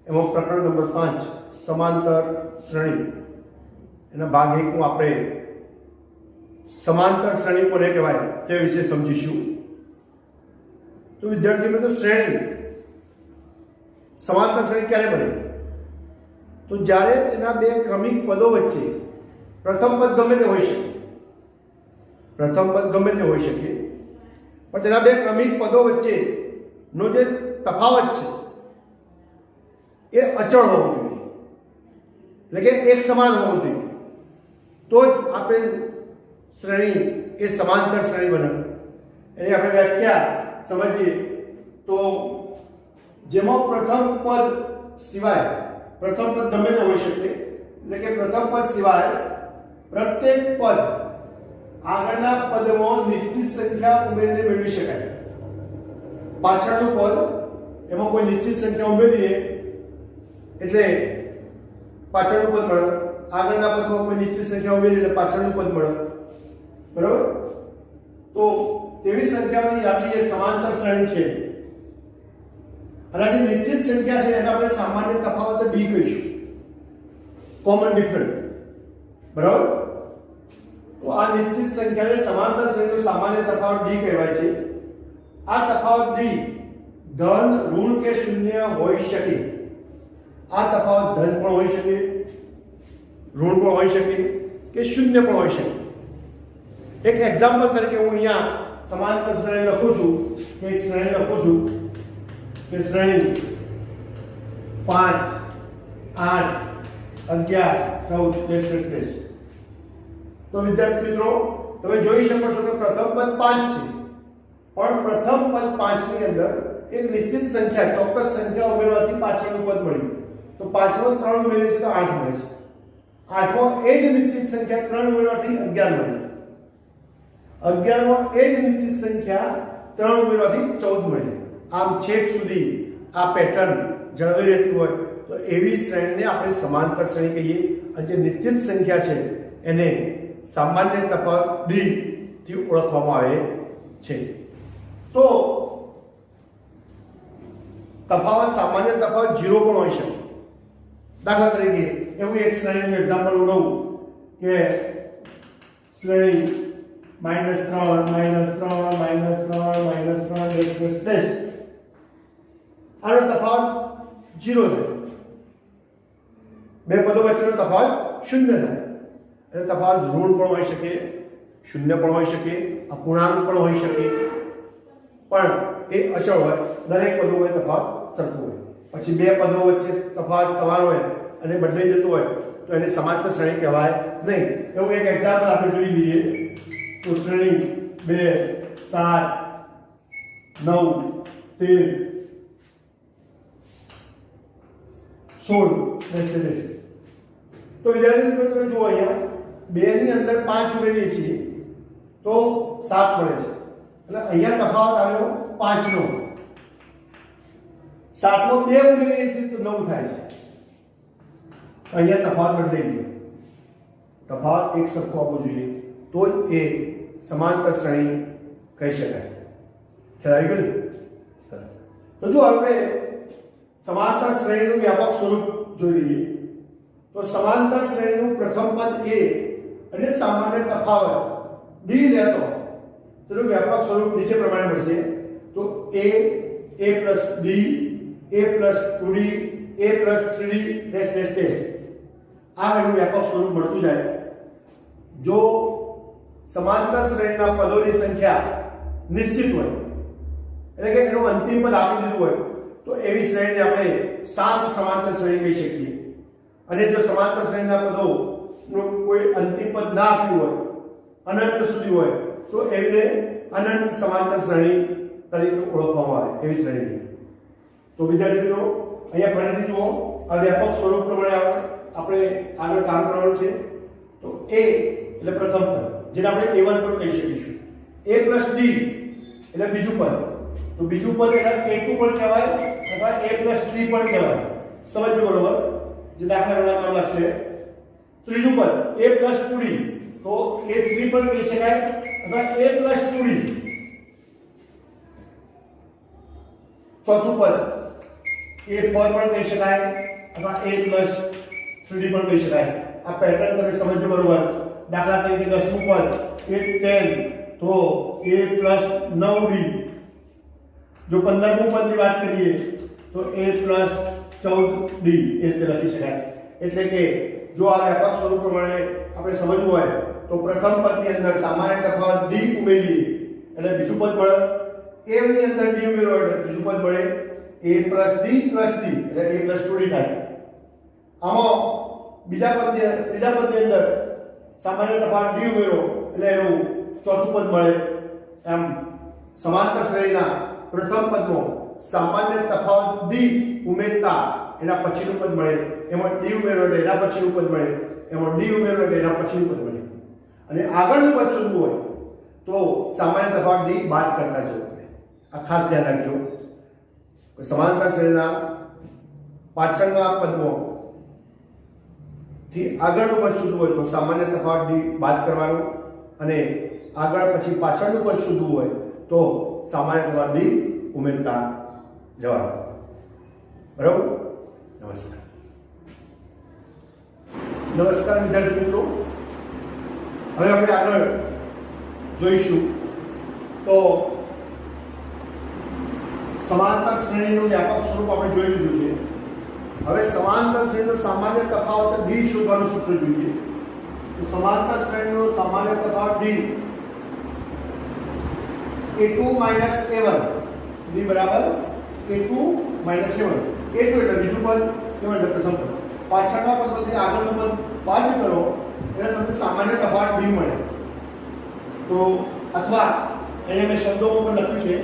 એમાં પ્રકરણ નંબર 5 સમાંતર શ્રેણી એના ભાગ 1 માં આપણે સમાંતર શ્રેણી કોને કહેવાય તે વિશે સમજીશું. તો વિદ્યાર્થી મિત્રો, શ્રેણી સમાંતર શ્રેણી ક્યારે બને? તો જ્યારે તેના બે ક્રમિક પદો વચ્ચે પ્રથમ પદ ગમે તે હોઈ શકે, પણ તેના બે ક્રમિક પદો વચ્ચેનો જે તફાવત છે એ અચળ હોવો જોઈએ, એટલે કે એક સમાન હોવું જોઈએ, તો જ આપેલ શ્રેણી એ સમાંતર શ્રેણી બને. એની આપણે વ્યાખ્યા સમજીએ તો જેમાં પ્રથમ પદ સિવાય, પ્રથમ પદ ગમે તે હોઈ શકે, એટલે કે પ્રથમ પદ સિવાય પ્રત્યેક પદ આગળના પદમાં નિશ્ચિત સંખ્યા ઉમેરીને મેળવી શકાય. પાછળનું પદ એમાં કોઈ નિશ્ચિત સંખ્યા ઉમેરીએ એટલે પાછળનું પદ મળે, આગળના પદમાં કોઈ નિશ્ચિત સંખ્યા ઉમેરીએ એટલે પાછળનું પદ મળે. બરાબર? તો તેવી સંખ્યાઓની યાદી એ સમાંતર શ્રેણી છે. અને જે નિશ્ચિત સંખ્યા છે એને આપણે સામાન્ય તફાવત d કહીશું, કોમન ડિફરન્સ. બરાબર? તો આ નિશ્ચિત સંખ્યાને સમાંતર શ્રેણીનો સામાન્ય તફાવત d કહેવાય છે. આ તફાવત d ધન, ઋણ કે શૂન્ય હોઈ શકે. આ તફાવત ધન પણ હોઈ શકે, ઋણ પણ હોઈ શકે કે શૂન્ય પણ હોઈ શકે. એક એક્ઝામ્પલ તરીકે હું અહીંયા સમાંતર શ્રેણી લખું છું, એક શ્રેણી લખું છું કે શ્રેણી 5 8 11 14 તો વિદ્યાર્થી મિત્રો, તમે જોઈ શકો છો કે પ્રથમ પદ 5 છે, પણ પ્રથમ પદ 5 ની અંદર એક નિશ્ચિત સંખ્યા, ચોક્કસ સંખ્યા ઉમેરવાથી પાછળનું પદ મળ્યું. તો 5 માં 3 ઉમેરીએ છે તો 8 મળે છે. 8 માં એ જ નિશ્ચિત સંખ્યા 3 ઉમેરવાથી 11 મળે. 11 માં એ જ નિશ્ચિત સંખ્યા 3 ઉમેરવાથી 14 મળે. આમ છેક સુધી આ પેટર્ન જળવાઈ રહેતી હોય તો એવી શ્રેણીને આપણે સમાંતર શ્રેણી કહીએ. અને જે નિશ્ચિત સંખ્યા છે એને સામાન્ય તફાવત d થી ઓળખવામાં આવે છે. તો તફાવત, સામાન્ય તફાવત 0 પણ હોઈ શકે. દાખલા તરીકે એવું એક શ્રેણીનું એક્ઝામ્પલ લઉં કે શ્રેણી -3 આનો તફાવત 0 થાય, બે પદો વચ્ચેનો તફાવત 0 થાય. એટલે તફાવત ઋણ પણ હોઈ શકે, શૂન્ય પણ હોઈ શકે, અપૂર્ણાંક પણ હોઈ શકે, પણ એ અચળ હોય. દરેક પદોમાં તફાવત સરખો હોય. પછી બે પદો વચ્ચે તફાવત સમાન હોય અને બદલાઈ જતો હોય તો એને સમાંતર શ્રેણી કહેવાય નહીં. એવું એક એક્ઝામ્પલ આપણે જોઈ લઈએ તો શ્રેણી 2 7 9 13 16 તો વિદ્યાર્થી મિત્રો, તમે જુઓ અહીંયા 2 ની અંદર 5 ઉમેરીએ છીએ તો 7 મળે છે. એટલે અહીંયા તફાવત આવ્યો 5 નો. 7 માં 2 ઉમેરીએ છીએ તો 9 થાય છે. અહીંયા તફાવત બદલાઈ ગયો. તફાવત એક સરખો આવવો જોઈએ તો જ એ સમાંતર શ્રેણી કહી શકાય. ખ્યાલ આવી ગયો ને? તો જો આપણે સમાંતર શ્રેણીનું વ્યાપક સ્વરૂપ જોઈ લઈએ તો સમાંતર શ્રેણીનું પ્રથમ પદ a અને સામાન્ય તફાવત d લેતો તેનું વ્યાપક સ્વરૂપ નીચે પ્રમાણે મળશે. તો a plus b a plus 2d a plus 3d આ એનું વ્યાપક સ્વરૂપ મળતું જાય. જો સમાંતર શ્રેણીના પદોની સંખ્યા નિશ્ચિત હોય, એટલે કે એનું અંતિમ પદ આપી દીધું હોય તો એવી શ્રેણીને આપણે શાંત સમાંતર શ્રેણી કહી શકીએ. અને જો સમાંતર શ્રેણીના પદોનું કોઈ અંતિમ પદ ના આપ્યું હોય, અનંત સુધી હોય, તો એને અનંત સમાંતર શ્રેણી તરીકે ઓળખવામાં આવે એવી શ્રેણી. તો વિદ્યાર્થી મિત્રો, અહીંયા ફરીથી જુઓ, આ વ્યાપક સ્વરૂપ પ્રમાણે આપણે આગળ કામ કરવાનું છે. તો a એટલે પ્રથમ પદ, જેને આપણે a1 પણ કહી શકીશું. a plus d એટલે બીજું પદ. તો બીજું પદ એટલે a2 પણ કહેવાય અથવા a plus 3 પણ કહેવાય. સમજો બરોબર? જે દાખલા ગણવા કામ લાગશે. ત્રીજું પદ a plus 2d તો a3 પણ કહી શકાય અથવા a plus 2d. ચોથું પદ A4 પણ કહી શકાય અથવા A પ્લસ 3D પણ કહી શકાય. આ પેટર્ન તમે સમજો બરોબર. દાખલા તરીકે 10મું પદ A10 તો A પ્લસ 9D. જો 15મું પદની વાત કરીએ તો A પ્લસ 14D એ રીતે લખી શકાય. એટલે કે જો આ વ્યાપક સ્વરૂપ પ્રમાણે આપણે સમજવું હોય તો પ્રથમ પદની અંદર સામાન્ય તફાવત D ઉમેરીએ એટલે બીજું પદ મળે. A ની અંદર D ઉમેરો એટલે ત્રીજું પદ મળે A પ્લસ D એટલે A પ્લસ 2D થાય. આમાં ત્રીજા પદની અંદર સામાન્ય તફાવત D ઉમેરો એટલે એનું ચોથું પદ મળે. એમ સમાંતર શ્રેણીના પ્રથમ પદમાં સામાન્ય તફાવત D ઉમેરતા એના પછીનું પદ મળે. એમાં D ઉમેરો એટલે એના પછીનું પદ મળે. એમાં D ઉમેરો એટલે એના પછીનું પદ મળે. અને આગળનું પદ શોધવું હોય તો સામાન્ય તફાવત D બાદ કરતા જવું પડે. આ ખાસ ધ્યાન રાખજો. સમાંતર શ્રેણીના પાછળના પદમાં થી આગળનું પદ શોધવું હોય તો સામાન્ય તફાવત D બાદ કરવાનો અને આગળ પછી પાછળનું પદ શોધવું હોય તો સામાન્ય તફાવત D ઉમેરતા જવાનું. બરાબર? નમસ્કાર વિદ્યાર્થી મિત્રો. હવે આપણે આગળ જોઈશું તો સમાંતર શ્રેણીનું વ્યાપક સ્વરૂપ આપણે જોઈ લીધું છે. હવે સમાંતર શ્રેણીનો સામાન્ય તફાવત D શોધવાનું સૂત્ર જોઈએ. તો સમાંતર શ્રેણીનો સામાન્ય તફાવત D A2 A1 D બરાબર A2 A1. A2 એટલે બીજું પદ, A1 એટલે પ્રથમ પદ. પાછળના પદમાંથી આગળનું પદ બાદ કરો એટલે તમને સામાન્ય તફાવત D મળે. તો અથવા અહીંયા મેં શબ્દોમાં પણ લખ્યું છે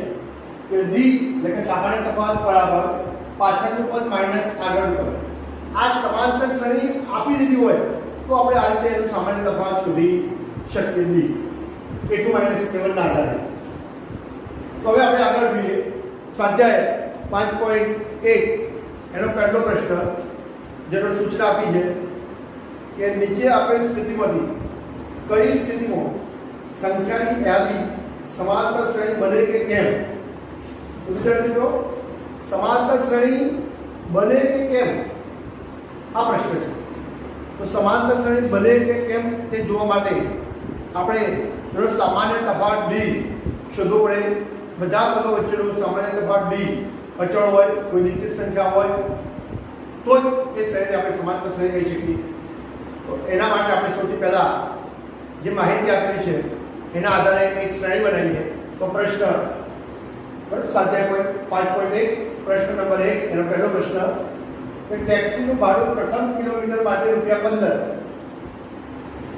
કે D એટલે કે સામાન્ય તફાવત બરાબર પાછળનું પદ માઈનસ આગળનું પદ. આ સમાંતર શ્રેણી આપી દીધી હોય તો આપણે આ રીતે એનું સામાન્ય તફાવત શોધી શકીએ. D A2 A1 ના આધારે. તો હવે આપણે આગળ જોઈએ. સ્વાધ્યાય 5.1 એનો પહેલો પ્રશ્ન જેનો સૂચના આપી છે કે નીચે આપેલ સ્થિતિમાંથી કઈ સ્થિતિમાં સંખ્યાની યાદી સમાંતર શ્રેણી બને કે કેમ? તો વિદ્યાર્થી મિત્રો, સમાંતર શ્રેણી બને કે કેમ આ પ્રશ્ન છે. તો સમાંતર શ્રેણી બને કે કેમ તે જોવા માટે આપણે તેનો સામાન્ય તફાવત D શોધવો પડે. બધા પદો વચ્ચેનો સામાન્ય તફાવત D અચળ હોય, કોઈ નિશ્ચિત સંખ્યા હોય તો જ એ શ્રેણીને આપણે સમાંતર શ્રેણી કહી શકીએ. તો એના માટે આપણે સૌથી પહેલા જે માહિતી આપેલી છે એના આધારે એક શ્રેણી બનાવીએ. તો પ્રશ્ન સ્વાધ્યાય 5.1 પ્રશ્ન નંબર 1 એનો પહેલો પ્રશ્ન કે ટેક્સીનું ભાડું પ્રથમ કિલોમીટર માટે ₹15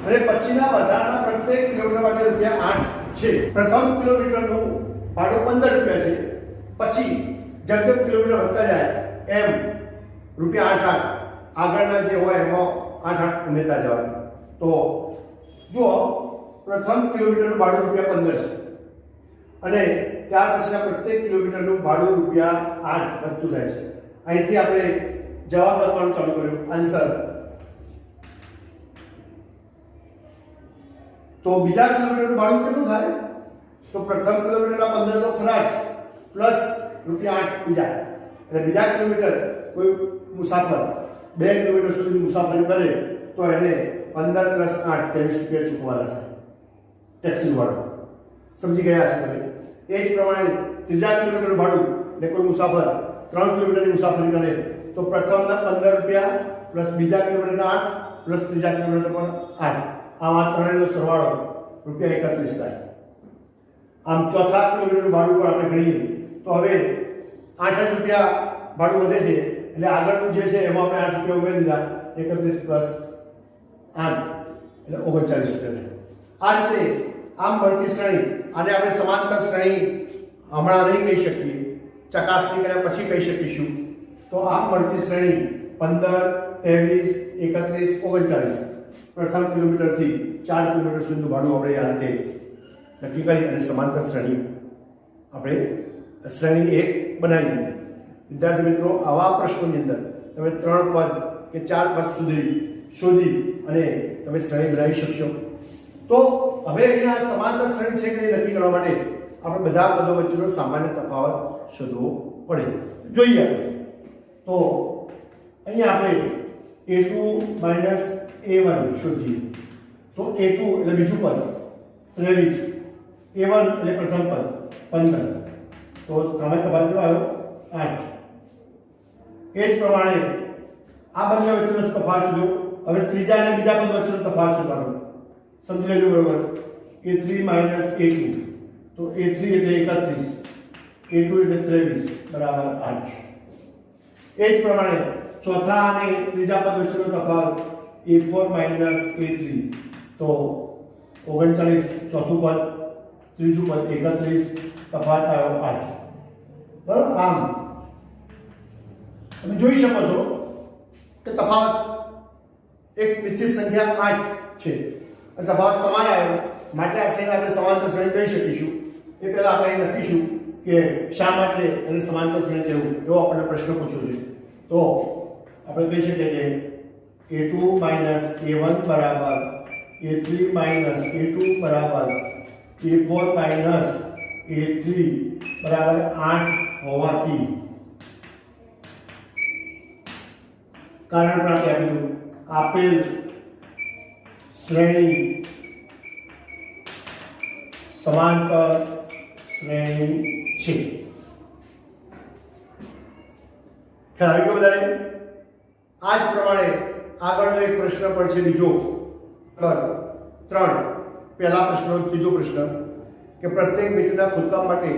અને પછીના વધારાના પ્રત્યેક કિલોમીટર માટે ₹8 છે. પ્રથમ કિલોમીટરનું ભાડું ₹15 છે. પછી જેમ જેમ કિલોમીટર વધતા જાય એમ ₹8 આગળના જે હોય એમાં 8 ઉમેરતા જવાનું. તો જો પ્રથમ કિલોમીટરનું ભાડું ₹15 છે અને ત્યાર પછીના પ્રત્યેક કિલોમીટરનું ભાડું ₹8 વધતું જાય છે. અહીંથી આપણે જવાબ લખવાનું ચાલુ કર્યું, આન્સર. તો બીજા કિલોમીટરનું ભાડું કેટલું થાય? તો પ્રથમ કિલોમીટરના 15 તો ખરા જ, પ્લસ ₹8 બીજા. એટલે બીજા કિલોમીટર કોઈ મુસાફર 2 કિલોમીટર સુધી મુસાફરી કરે તો એને 15 + 8 ₹23 ચૂકવવાના થાય ટેક્સી ભાડું. સમજી ગયા છો તમે? એ જ પ્રમાણે ત્રીજા કિલોમીટર ભાડું એટલે કોઈ મુસાફર 3 કિલોમીટરની મુસાફરી કરે તો પ્રથમના ₹15 પ્લસ બીજા કિલોમીટરના 8 પ્લસ ત્રીજા કિલોમીટર પર 8, આમ આ ત્રણેયનો સરવાળો ₹31 થાય. આમ ચોથા કિલોમીટરનું ભાડું પણ આપણે ગણીએ તો હવે 8 જ રૂપિયા ભાડું વધે છે એટલે આગળનું જે છે એમાં આપણે 8 રૂપિયા ઉમેરી દીધા, 31 પ્લસ 8 એટલે 39 રૂપિયા થાય. આ રીતે આમ મળતી શ્રેણી, આને આપણે સમાંતર શ્રેણી હમણાં નહીં કહી શકીએ, ચકાસણી કર્યા પછી કહી શકીશું. તો આમ મળતી શ્રેણી 15, 23, 31, 39 પ્રથમ કિલોમીટરથી 4 કિલોમીટર સુધીનું ભાડું આપણે આ રીતે નક્કી કરી અને સમાંતર શ્રેણી આપણે શ્રેણી 1 બનાવી દીધી. વિદ્યાર્થી મિત્રો, આવા પ્રશ્નોની અંદર તમે 3 પદ કે 4 પદ સુધી શોધી અને તમે શ્રેણી બનાવી શકશો. તો હવે અહીંયા સમાંતર શ્રેણી છે કે નહીં નક્કી કરવા માટે આપણે બધા પદો વચ્ચેનો સામાન્ય તફાવત શોધવો પડે. જોઈએ તો અહીંયા આપણે a2 માઇનસ a1 શોધીએ તો a2 એટલે બીજું પદ 23 a1 એટલે પ્રથમ પદ 15 તો સામે તફાવત કેટલો આવ્યો 8 એ જ પ્રમાણે આ બંને વચ્ચેનો તફાવત શોધ્યો હવે ત્રીજા અને બીજા પદ વચ્ચેનો તફાવત શોધવાનો સમજી લેજો બરોબર a3 માઇનસ a2 તો a3 એટલે 31 a2 એટલે 23 બરાબર 8 એ જ પ્રમાણે ચોથા અને ત્રીજા પદ વચ્ચેનો તફાવત a4 માઇનસ a3 તો 39 ચોથું પદ ત્રીજું પદ 31 તફાવત આવ્યો 8 બરાબર આમ તમે જોઈ શકો છો કે તફાવત એક નિશ્ચિત સંખ્યા 8 છે અને તફાવત સમાન આવ્યો માટે આ શ્રેણી આપણે સમાંતર શ્રેણી કહી શકીશું એ પહેલા આપણે લખીશું કે શા માટે એને સમાંતર શ્રેણી કહેવું એવો આપણને પ્રશ્ન પૂછ્યો છે તો આપણે કહી શકીએ કે a2 માઇનસ a1 બરાબર a3 માઇનસ a2 બરાબર a4 માઇનસ a3 બરાબર 8 હોવાથી કારણ પણ આપણે આપી દીધું આપેલ શ્રેણી સમાંતર શ્રેણી છે ખ્યાલ આવ્યો બધાને આ જ પ્રમાણે આગળનો એક પ્રશ્ન પણ છે બીજો 3 પહેલા પ્રશ્નનો ત્રીજો પ્રશ્ન કે પ્રત્યેક મીટરના ખોદકામ માટે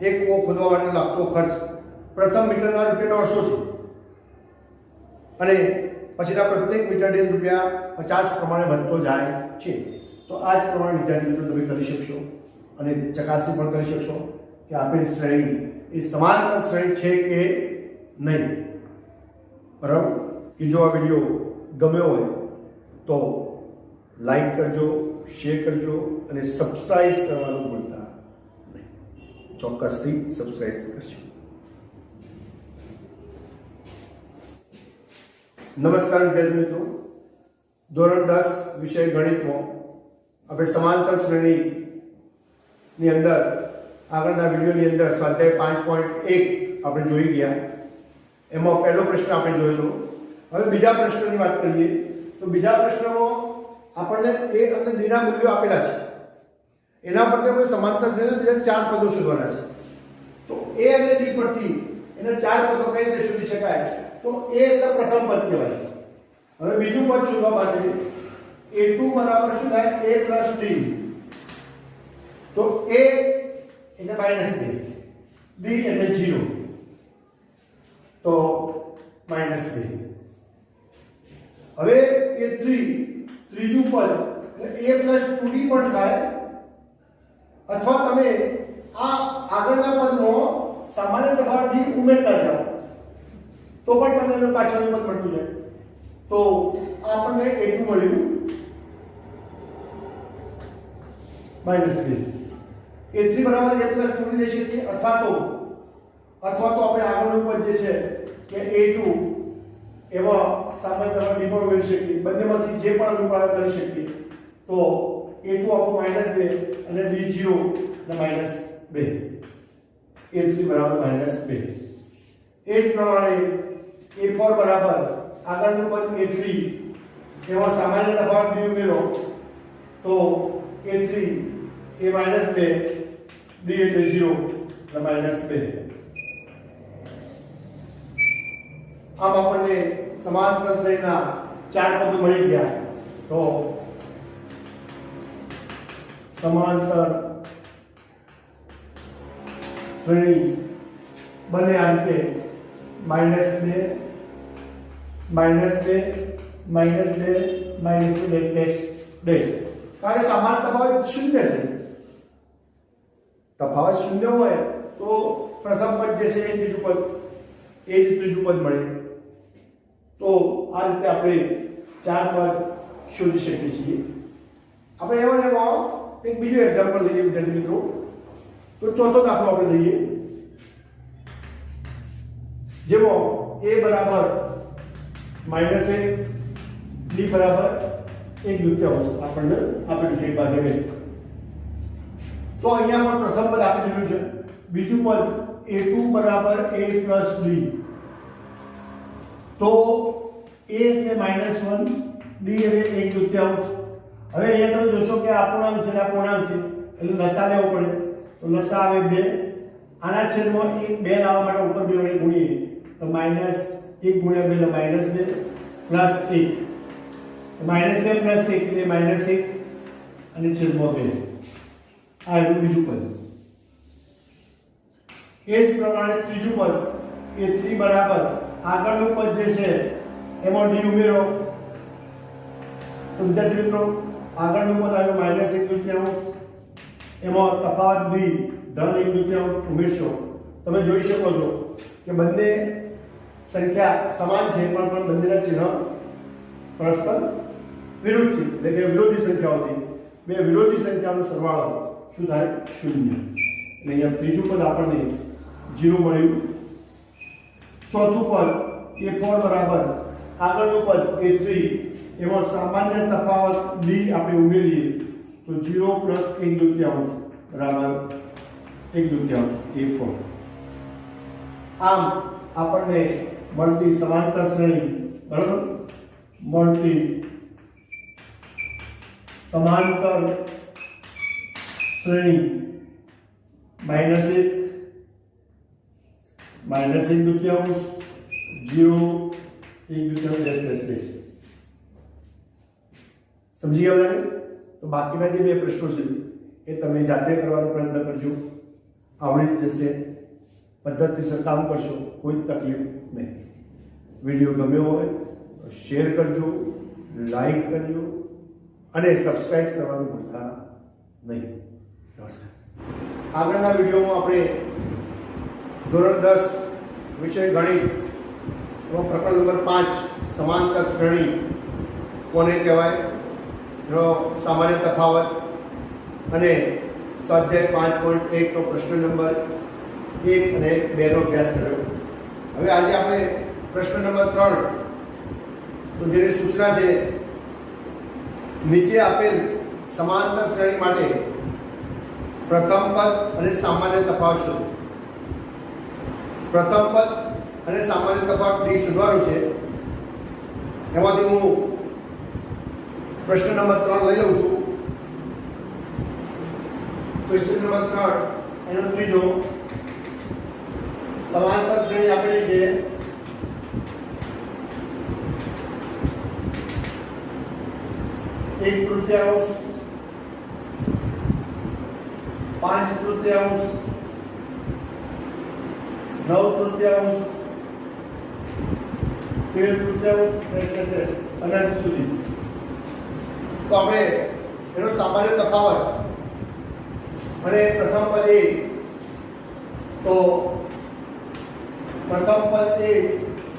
એક કૂવો ખોદવા માટે લાગતો ખર્ચ પ્રથમ મીટરના ₹150 છે અને પછીના પ્રત્યેક મીટર દીઠ ₹50 પ્રમાણે વધતો જાય છે તો આ જ પ્રમાણે વિદ્યાર્થી મિત્રો તમે કરી શકશો અને ચકાસણી પણ કરી શકશો કે આપેલ શ્રેણી એ સમાંતર શ્રેણી છે કે નહીં બરાબર કે જો આ વિડીયો ગમ્યો હોય તો લાઈક કરજો શેર કરજો અને સબસ્ક્રાઇબ કરવાનું ભૂલતા નહીં ચોક્કસથી સબસ્ક્રાઇબ કરજો નમસ્કાર વિદ્યાર્થી મિત્રો ધોરણ 10 વિષય ગણિતમાં આપણે સમાંતર શ્રેણીની અંદર આગળના વિડીયોની અંદર સ્વાધ્યાય 5.1 આપણે જોઈ ગયા એમાં પહેલો પ્રશ્ન આપણે જોયેલો હવે બીજા પ્રશ્નની વાત કરીએ તો બીજા પ્રશ્નમાં આપણને a અને d ના મૂલ્યો આપેલા છે એના પરથી આપણે સમાંતર શ્રેણીના બીજા 4 પદો શોધવાના છે તો a અને d પરથી એના 4 પદો કઈ રીતે શોધી શકાય તો a એટલે પ્રથમ પદ કહેવાય હવે બીજું પદ શોધવા માટે a2 બરાબર શું થાય a plus d તો a એટલે -2 d એટલે 0 તો -2 હવે a3 ત્રીજું પદ એટલે a plus 2d પણ થાય અથવા તમે આ આગળના પદમાં સામાન્ય તફાવત d ઉમેરતા જાઓ તો પણ તમને એનું પાછળનું પદ મળતું જાય તો આપણને a2 મળ્યું -2 a3 બરાબર a plus 2d લઈ શકીએ અથવા તો આપણે આગળનું પદ જે છે કે a2 એવા સામાન્ય તફાવત d પણ ઉમેરી શકીએ બંનેમાંથી જે પણ અનુપાત કરી શકીએ તો a2 આપણું -2 અને d0 એટલે -2 a3 બરાબર -2 એ જ પ્રમાણે a4 બરાબર આગળનું પદ a3 એમાં સામાન્ય તફાવત d ઉમેરો તો a3 એ -2 d એટલે 0 એટલે -2 આમ આપણને સમાંતર શ્રેણીના 4 પદો મળી ગયા તો સમાંતર શ્રેણી બને આ રીતે -2 -2 કારણ કે સમાન તફાવત 0 છે તફાવત 0 હોય તો પ્રથમ પદ જે છે એ બીજું પદ એ જ ત્રીજું પદ મળે તો આ રીતે આપણે 4 પદ શોધી શકીએ છીએ આપણે એમાં એક બીજો એક્ઝામ્પલ લઈએ વિદ્યાર્થી મિત્રો તો ચોથો દાખલો આપણે લઈએ જેમાં a બરાબર -1 d બરાબર 1/2 આપણને આપેલું છે 1/2 તો અહીંયા પણ પ્રથમ પદ આપી દીધું છે બીજું પદ a2 બરાબર a plus d તો a એટલે -1, b એટલે 1/2. હવે અહીંયા તમે જોશો કે આ પૂર્ણાંક છે આ પૂર્ણાંક છે એટલે લસા લેવો પડે. તો લસા આવે 2. આના છેદમાં 2 લાવવા માટે ઉપર બે વડે ગુણીએ તો -1 × 2 એટલે -2 પ્લસ 1. -2 પ્લસ 1 એટલે -1 અને છેદમાં 2. આ એનું બીજું પદ. એ જ પ્રમાણે ત્રીજું પદ એ 3 બરાબર આગળનું પદ જે છે એમાં d ઉમેરો. તો વિદ્યાર્થી મિત્રો આગળનું પદ આવ્યું -1/2. એમાં તફાવત d -1/2 ઉમેરશો. તમે જોઈ શકો છો કે બંને સંખ્યા સમાન છે પણ બંનેના ચિહ્ન પરસ્પર વિરુદ્ધ છે. એટલે કે વિરોધી સંખ્યાઓથી બે વિરોધી સંખ્યાનો સરવાળો શું થાય? 0. એટલે અહીંયા ત્રીજું પદ આપણને 0 મળ્યું. ચોથું પદ એ 4 બરાબર આગળનું પદ એ 3. એમાં સામાન્ય તફાવત d આપણે ઉમેરીએ તો 0 + 1/2 બરાબર 1/2 એ 4. આમ આપણને મળતી સમાંતર શ્રેણી બરાબર મળતી સમાંતર શ્રેણી -1 -1/2 0 1/2 સમજી ગયા બધાને? તો બાકીના જે બે પ્રશ્નો છે એ તમે જાતે કરવાનો પ્રયત્ન કરજો. આવડી જ જશે. પદ્ધતિસર કામ કરશો, કોઈ તકલીફ નહીં. વિડીયો ગમ્યો હોય તો શેર કરજો, લાઈક કરજો અને સબસ્ક્રાઇબ કરવાનું ભૂલતા નહીં. નમસ્કાર. આગળના વિડીયોમાં આપણે ધોરણ 10 વિષય ગણિત પ્રકરણ નંબર 5 સમાંતર શ્રેણી કોને કહેવાય નો સામાન્ય તફાવત અને સ્વાધ્યાય 5.1 નો પ્રશ્ન નંબર 1 અને 2 નો અભ્યાસ કર્યો. હવે આજે આપણે પ્રશ્ન નંબર 3 તો જેની સૂચના છે નીચે આપેલ સમાંતર શ્રેણી માટે પ્રથમ પદ અને સામાન્ય તફાવત શોધો. પ્રથમ પદ અને સામાન્ય તફાવત d શોધવાનું છે. એમાંથી હું પ્રશ્ન નંબર 3 લઈ લઉં છું. પ્રશ્ન નંબર 3 એનો ત્રીજો સમાંતર શ્રેણી આપેલી છે 1/3 5/3 9/3 13/3 અનંત સુધી. તો આપણે એનો સામાન્ય તફાવત અને પ્રથમ પદ એ તો પ્રથમ પદ એ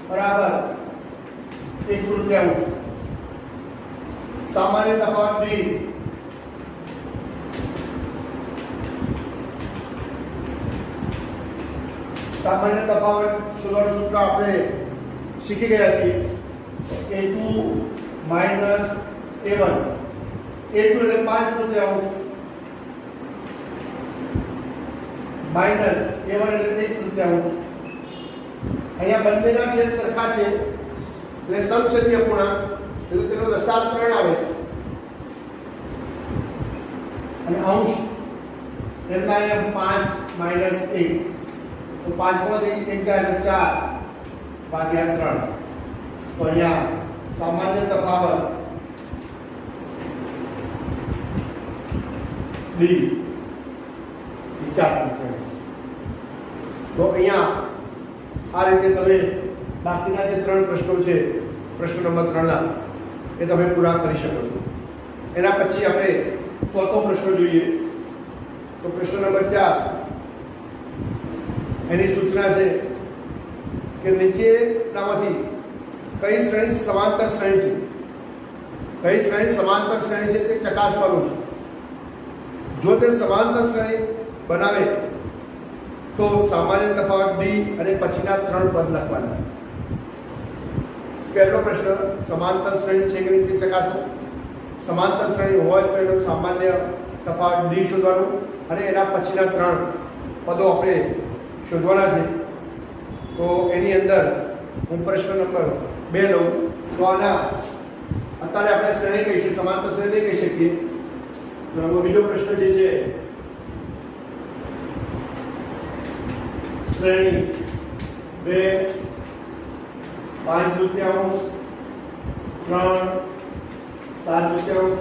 બરાબર 1/3 સામાન્ય તફાવત d સામાન્ય તફાવત શોધવાનું સૂત્ર આપણે શીખી ગયા છીએ. a2 - a1 a2 એટલે 5/3 માઇનસ a1 એટલે 1/3. અહીંયા બંનેના છેદ સરખા છે એટલે સમછેદીય પૂર્ણાંક એટલે તેનો લસાઅ 3 આવે અને અંશ એટલે અહીંયા 5 - 1 તો 5 માંથી 1 જાય એટલે 4 / 3. તો અહીંયા સામાન્ય તફાવત d 4/3. તો અહીંયા આ રીતે તમે બાકીના જે 3 પ્રશ્નો છે પ્રશ્ન નંબર 3 ના એ તમે પૂરા કરી શકો છો. એના પછી આપણે ચોથો પ્રશ્ન જોઈએ. તો પ્રશ્ન નંબર 4 એની સૂચના છે કે નીચેનામાંથી કઈ શ્રેણી સમાંતર શ્રેણી છે? કઈ શ્રેણી સમાંતર શ્રેણી છે તે ચકાસવાનું છે. જો તે સમાંતર શ્રેણી બનાવે તો સામાન્ય તફાવત d અને પછીના 3 પદ લખવાના. પહેલો પ્રશ્ન સમાંતર શ્રેણી છે કે નહીં તે ચકાસો. સમાંતર શ્રેણી હોય તો એનો સામાન્ય તફાવત d શોધવાનું અને એના પછીના 3 પદો આપણે શોધવાના છે. તો એની અંદર હું પ્રશ્ન નંબર 2 લઉં તો આના અત્યારે આપણે શ્રેણી કહીશું, સમાંતર શ્રેણી કહી શકીએ. તો આનો બીજો પ્રશ્ન જે છે શ્રેણી 2 5/3 3 7/3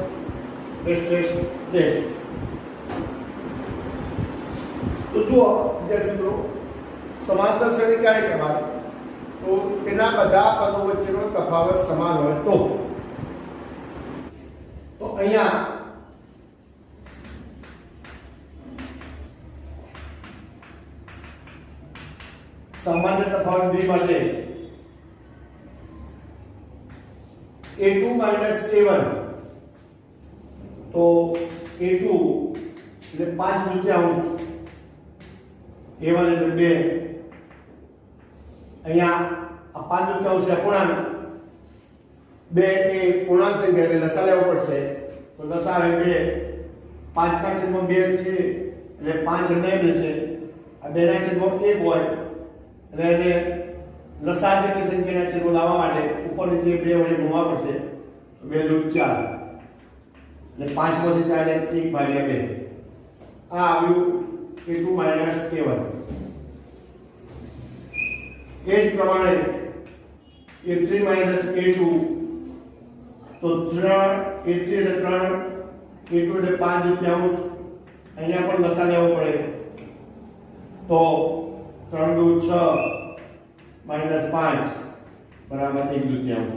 તો જુઓ વિદ્યાર્થી મિત્રો, સમાંતર શ્રેણી ક્યારે કહેવાય? તો તેના બધા પદો વચ્ચેનો તફાવત સમાન હોય તો અહીંયા સામાન્ય તફાવત b માટે a2 a1, તો a2 એટલે 5/3, a1 એટલે 2. અહીંયા આ 5/3 છે અપૂર્ણાંક, 2 એ પૂર્ણાંક સંખ્યા એટલે લસા લેવો પડશે. તો લસા આવે 2, 5 ના છેદમાં 2 છે એટલે 5 નહીં મળશે. આ 2 ના છેદમાં 1 હોય એટલે એને લસા જેટલી સંખ્યાના છેદો લાવવા માટે ઉપર નીચે 2 વડે ગુણવા પડશે. 2 × 4 એટલે 5 માંથી 4 એટલે 1/2. આ આવ્યું a2 a1. એ જ પ્રમાણે a3 a2, તો 3 a3 એટલે 3, a2 એટલે 5/3. અહીંયા પણ લસા લેવો પડે તો 3 × 6 -5 બરાબર 1/3.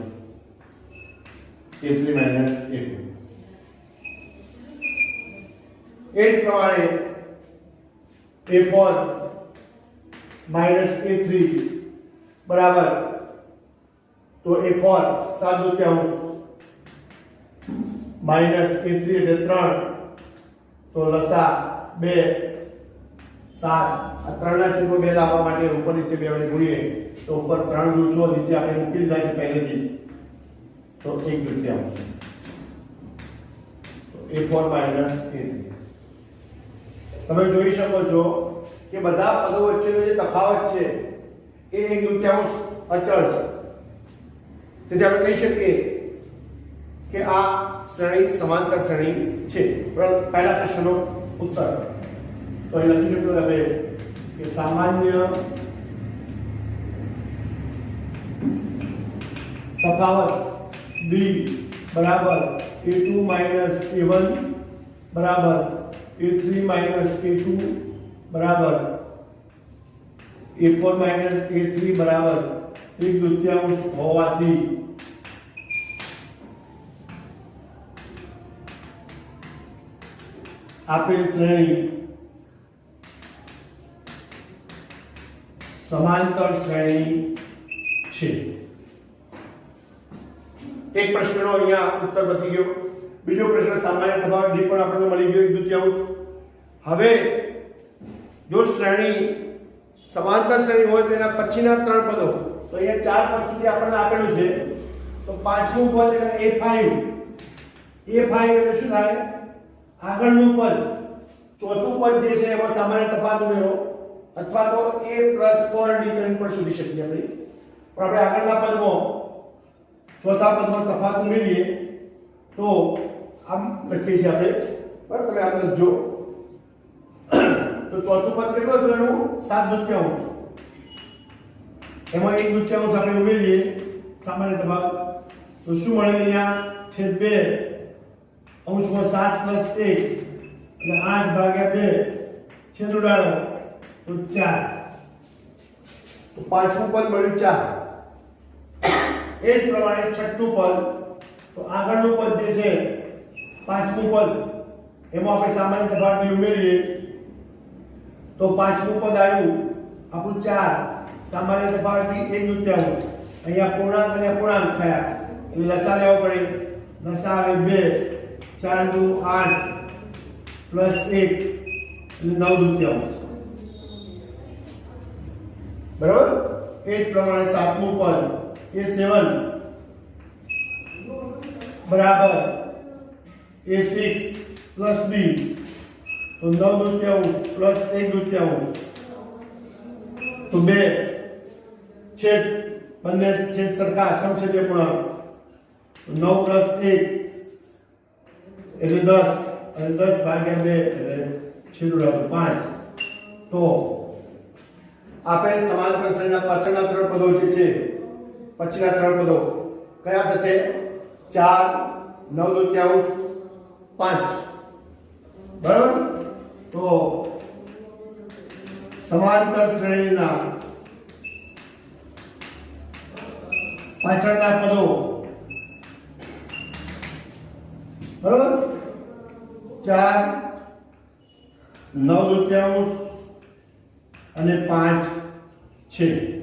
a3 a2. એ જ પ્રમાણે a4 a3 બરાબર, તો a4 7/3 -a3 એટલે 3, તો લસા 2 7. આ 3 ના છેદમાં 2 લાવવા માટે ઉપર નીચે 2 વડે ગુણીએ તો ઉપર 3 × 6 નીચે આપણે મૂકી દીધા છે પહેલેથી, તો 1/3. તો a4 a3. તમે જોઈ શકો છો કે બધા પદો વચ્ચેનો જે તફાવત છે એ 1/3 અચળ છે. તેથી આપણે કહી શકીએ કે આ શ્રેણી સમાંતર શ્રેણી છે. પહેલા પ્રશ્નનો ઉત્તર તો અહીં લખી શકીએ હવે કે સામાન્ય તફાવત b બરાબર a2 a1 બરાબર a3 a2 બરાબર a4 a3 બરાબર 1/3 હોવાથી આપેલ શ્રેણી સમાંતર શ્રેણી છે. એક પ્રશ્નનો અહીંયા ઉત્તર બની ગયો. બીજો પ્રશ્ન સામાન્ય તફાવત d પણ આપણને મળી ગયો 1/3. હવે જો શ્રેણી સમાંતર શ્રેણી હોય તો એના પછીના 3 પદો, તો અહીંયા 4 પદ સુધી આપણને આપેલું છે. તો પાંચમું પદ એટલે a5 એટલે શું થાય? આગળનું પદ, ચોથું પદ જે છે એમાં સામાન્ય તફાવત ઉમેરો અથવા તો a + 4d કરીને પણ શોધી શકીએ આપણે. પણ આપણે આગળના પદમાં ચોથા પદમાં તફાવત ઉમેરીએ તો આમ લખીએ છીએ આપણે, બરાબર? તમે આમ લખજો. તો ચોથું પદ કેટલું હતું એનું? 7/3. એમાં 1/3 આપણે ઉમેરીએ સામાન્ય તફાવત, તો શું મળે? અહીંયા છેદ 2 અંશમાં 7 + 1 એટલે 8/2 છેદ ઉડાડો તો 4. તો પાંચમું પદ મળ્યું 4. એ જ પ્રમાણે છઠ્ઠું પદ, તો આગળનું પદ જે છે પાંચમું પદ એમાં આપણે સામાન્ય તફાવત ઉમેરીએ તો પાંચમું પદ આવ્યું આપણું 4, સામાન્ય તફાવત 1/3. અહીંયા પૂર્ણાંક અને અપૂર્ણાંક થયા એટલે લસા લેવો પડે. લસા આવે 2, 4 × 8 + 1 એટલે 9/3. બરાબર? એ જ પ્રમાણે સાતમું પદ a7 બરાબર a6 + b, તો 9/3 + 1/3, તો 2 છેદ બંને છેદ સરખા સમછેદીય પૂર્ણાંક 9 + 1 એટલે 10 અને 10 ભાગ્યા 2 એટલે છેદું 5. તો આપેલ સમાંતર શ્રેણીના પાછળના ત્રણ પદો જે છે પછીના ત્રણ પદો કયા થશે? 4 9/2 5. બરાબર? તો સમાંતર શ્રેણીના પાછળના પદો બરાબર 4 9/2 અને 5 છે.